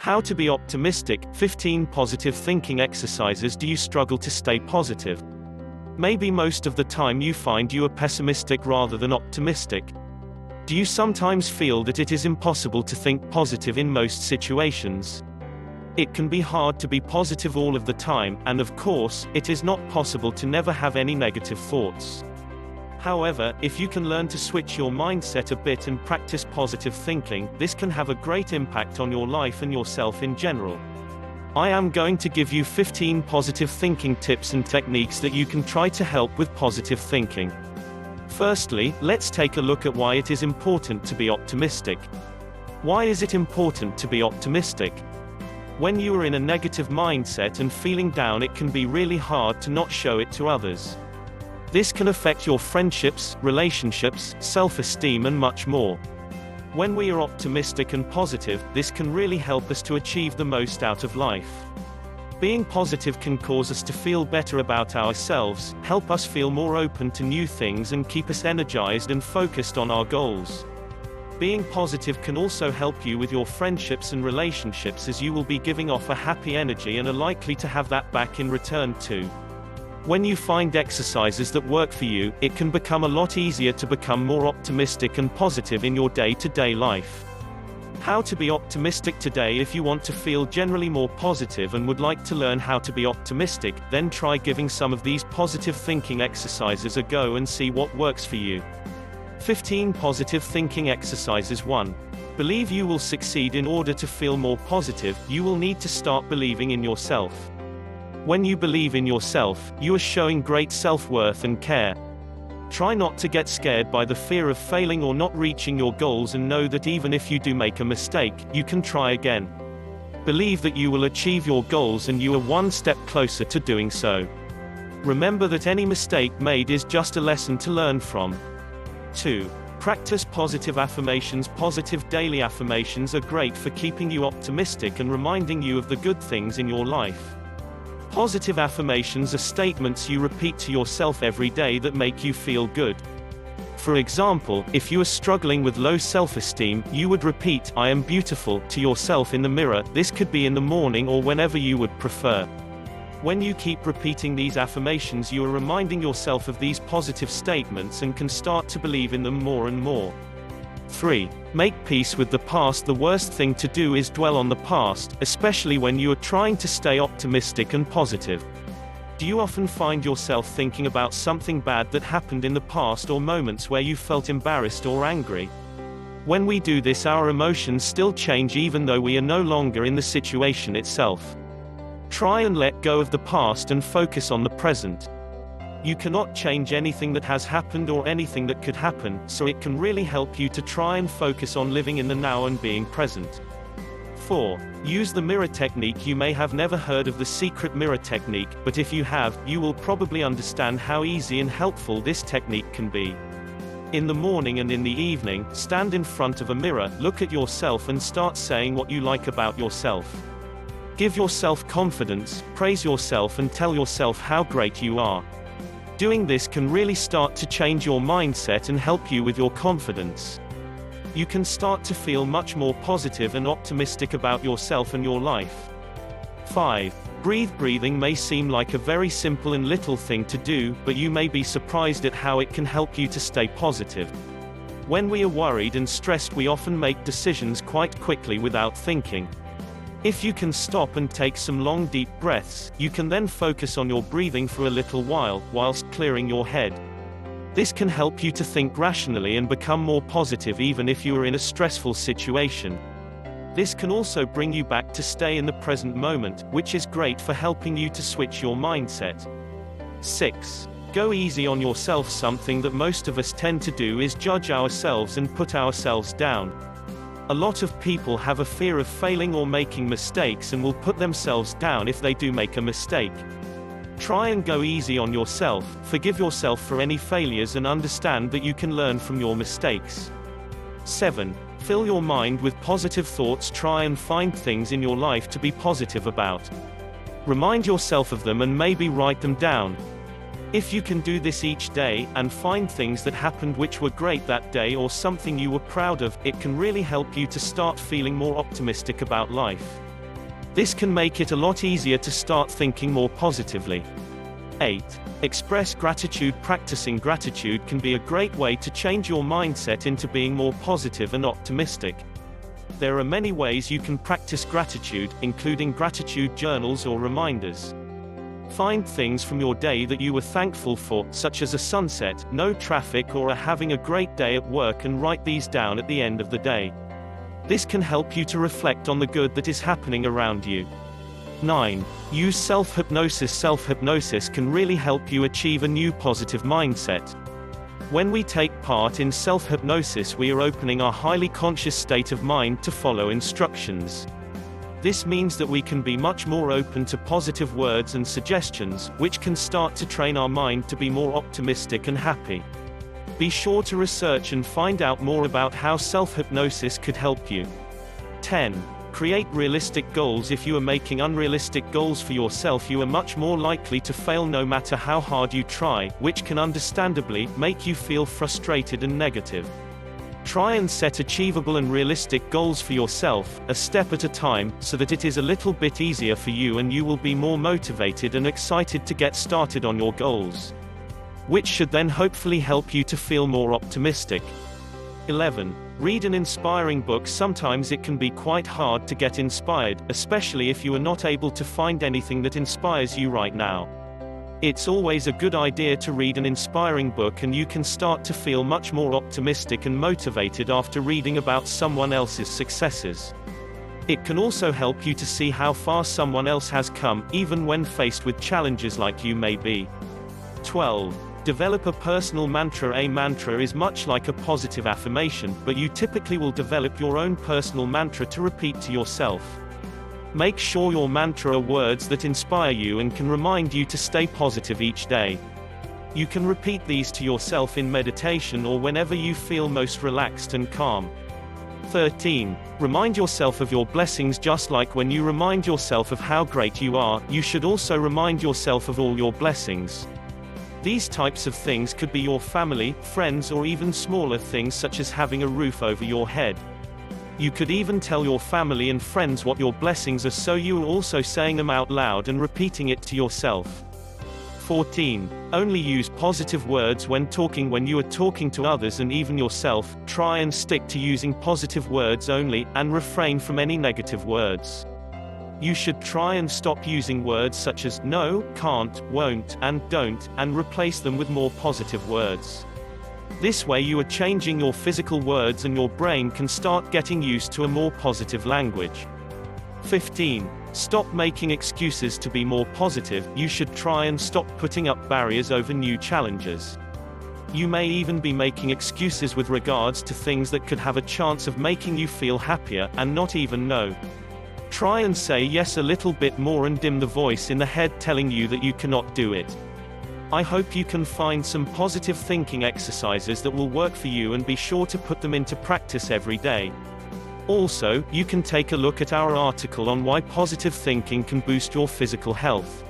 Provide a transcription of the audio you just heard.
How to be optimistic. 15 positive thinking exercises. Do you struggle to stay positive? Maybe most of the time you find you are pessimistic rather than optimistic. Do you sometimes feel that it is impossible to think positive in most situations? It can be hard to be positive all of the time, and of course, it is not possible to never have any negative thoughts. However, if you can learn to switch your mindset a bit and practice positive thinking, this can have a great impact on your life and yourself in general. I am going to give you 15 positive thinking tips and techniques that you can try to help with positive thinking. Firstly, let's take a look at why it is important to be optimistic. Why is it important to be optimistic? When you are in a negative mindset and feeling down, it can be really hard to not show it to others. This can affect your friendships, relationships, self-esteem and much more. When we are optimistic and positive, this can really help us to achieve the most out of life. Being positive can cause us to feel better about ourselves, help us feel more open to new things and keep us energized and focused on our goals. Being positive can also help you with your friendships and relationships, as you will be giving off a happy energy and are likely to have that back in return too. When you find exercises that work for you, it can become a lot easier to become more optimistic and positive in your day-to-day life. How to be optimistic today. If you want to feel generally more positive and would like to learn how to be optimistic, then try giving some of these positive thinking exercises a go and see what works for you. 15 positive thinking exercises. 1. Believe you will succeed. In order to feel more positive, you will need to start believing in yourself. When you believe in yourself, you are showing great self-worth and care. Try not to get scared by the fear of failing or not reaching your goals, and know that even if you do make a mistake, you can try again. Believe that you will achieve your goals and you are one step closer to doing so. Remember that any mistake made is just a lesson to learn from. 2. Practice positive affirmations. Positive daily affirmations are great for keeping you optimistic and reminding you of the good things in your life. Positive affirmations are statements you repeat to yourself every day that make you feel good. For example, if you are struggling with low self-esteem, you would repeat, "I am beautiful," to yourself in the mirror. This could be in the morning or whenever you would prefer. When you keep repeating these affirmations, you are reminding yourself of these positive statements and can start to believe in them more and more. 3. Make peace with the past. The worst thing to do is dwell on the past, especially when you are trying to stay optimistic and positive. Do you often find yourself thinking about something bad that happened in the past, or moments where you felt embarrassed or angry? When we do this, our emotions still change even though we are no longer in the situation itself. Try and let go of the past and focus on the present. You cannot change anything that has happened or anything that could happen, so it can really help you to try and focus on living in the now and being present. 4. Use the mirror technique. You may have never heard of the secret mirror technique, but if you have, you will probably understand how easy and helpful this technique can be. In the morning and in the evening, stand in front of a mirror, look at yourself and start saying what you like about yourself. Give yourself confidence, praise yourself and tell yourself how great you are. Doing this can really start to change your mindset and help you with your confidence. You can start to feel much more positive and optimistic about yourself and your life. 5. Breathe. Breathing may seem like a very simple and little thing to do, but you may be surprised at how it can help you to stay positive. When we are worried and stressed, we often make decisions quite quickly without thinking. If you can stop and take some long deep breaths, you can then focus on your breathing for a little while, whilst clearing your head. This can help you to think rationally and become more positive even if you are in a stressful situation. This can also bring you back to stay in the present moment, which is great for helping you to switch your mindset. 6. Go easy on yourself. Something that most of us tend to do is judge ourselves and put ourselves down. A lot of people have a fear of failing or making mistakes and will put themselves down if they do make a mistake. Try and go easy on yourself, forgive yourself for any failures and understand that you can learn from your mistakes. 7. Fill your mind with positive thoughts. Try and find things in your life to be positive about. Remind yourself of them and maybe write them down. If you can do this each day, and find things that happened which were great that day or something you were proud of, it can really help you to start feeling more optimistic about life. This can make it a lot easier to start thinking more positively. 8. Express gratitude. Practicing gratitude can be a great way to change your mindset into being more positive and optimistic. There are many ways you can practice gratitude, including gratitude journals or reminders. Find things from your day that you were thankful for, such as a sunset, no traffic, or having a great day at work, and write these down at the end of the day. This can help you to reflect on the good that is happening around you. 9. Use self-hypnosis. Self-hypnosis can really help you achieve a new positive mindset. When we take part in self-hypnosis, we are opening our highly conscious state of mind to follow instructions. This means that we can be much more open to positive words and suggestions, which can start to train our mind to be more optimistic and happy. Be sure to research and find out more about how self-hypnosis could help you. 10. Create realistic goals. If you are making unrealistic goals for yourself, you are much more likely to fail no matter how hard you try, which can understandably make you feel frustrated and negative. Try and set achievable and realistic goals for yourself, a step at a time, so that it is a little bit easier for you and you will be more motivated and excited to get started on your goals, which should then hopefully help you to feel more optimistic. 11. Read an inspiring book. Sometimes it can be quite hard to get inspired, especially if you are not able to find anything that inspires you right now. It's always a good idea to read an inspiring book, and you can start to feel much more optimistic and motivated after reading about someone else's successes. It can also help you to see how far someone else has come, even when faced with challenges like you may be. 12. Develop a personal mantra. A mantra is much like a positive affirmation, but you typically will develop your own personal mantra to repeat to yourself. Make sure your mantra are words that inspire you and can remind you to stay positive each day. You can repeat these to yourself in meditation or whenever you feel most relaxed and calm. 13. Remind yourself of your blessings. Just like when you remind yourself of how great you are, you should also remind yourself of all your blessings. These types of things could be your family, friends, or even smaller things such as having a roof over your head. You could even tell your family and friends what your blessings are, so you are also saying them out loud and repeating it to yourself. 14. Only use positive words when talking. When you are talking to others and even yourself, try and stick to using positive words only, and refrain from any negative words. You should try and stop using words such as no, can't, won't, and don't, and replace them with more positive words. This way you are changing your physical words and your brain can start getting used to a more positive language. 15. Stop making excuses. To be more positive, you should try and stop putting up barriers over new challenges. You may even be making excuses with regards to things that could have a chance of making you feel happier, and not even know. Try and say yes a little bit more and dim the voice in the head telling you that you cannot do it. I hope you can find some positive thinking exercises that will work for you, and be sure to put them into practice every day. Also, you can take a look at our article on why positive thinking can boost your physical health.